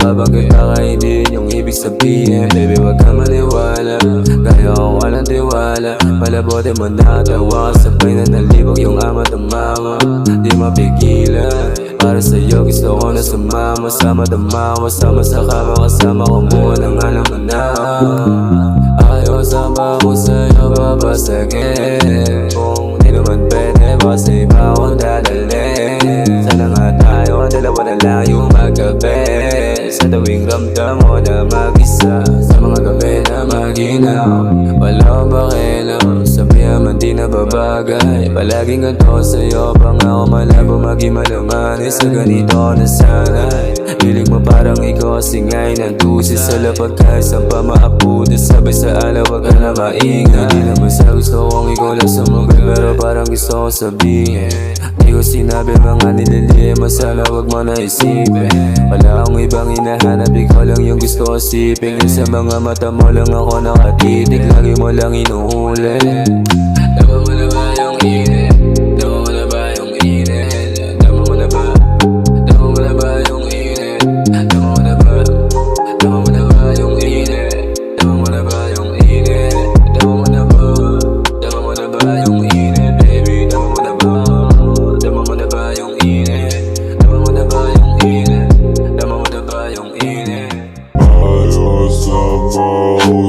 nababanggit na hindi yung ibig sabihin. Baby wag ka maniwala, kaya ako walang tiwala. Malabote mo natawa, sabay na nalibog yung ama at mama. Di mapigilan, para sa'yo gusto ko na sumama. Sama damawa, sama sa kama, kasama ko muna nang alam mo na. Ayaw sama ko sa'yo babasagin. Kung di naman pwede, basta iba akong dadalhin. Sana nga tayo ang dalawa na layo maggabi. Sa tuwing ramdam mo na mag-isa, sa mga gabi na maginaw, wala akong pakialam, sabihan man di nababagay. Palaging ganito sa'yo, pangako malabo maging malamanis. Sa ganito na sana'y hilig mo parang ikaw singay ng dusis. Sa lapag kahit saan pa maaputi, sabay sa alaw wag ka na maingay. Di naman sa gusto kong ikaw lang sumugay, pero parang gusto ko sabihin. Di ko sinabi mga nililihim, sana wag mo na isipin. Wala akong ibang hinahanap, ikaw lang yung gusto ko sipin. Sa mga mata mo lang ako nakatitig, lagi mo lang inuhuli. Tama mo na ba yung init? Tama mo na ba yung init? Tama mo na ba? Tama mo na ba yung init? Tama mo na ba? Tama mo na ba yung init? Tama mo na ba yung init? Tama mo na ba? Tama mo na ba yung init? Baby, tama mo na ba? Tama mo na ba yung init? Tama mo na ba yung init? Tama mo na ba yung init? Ayaw sama ko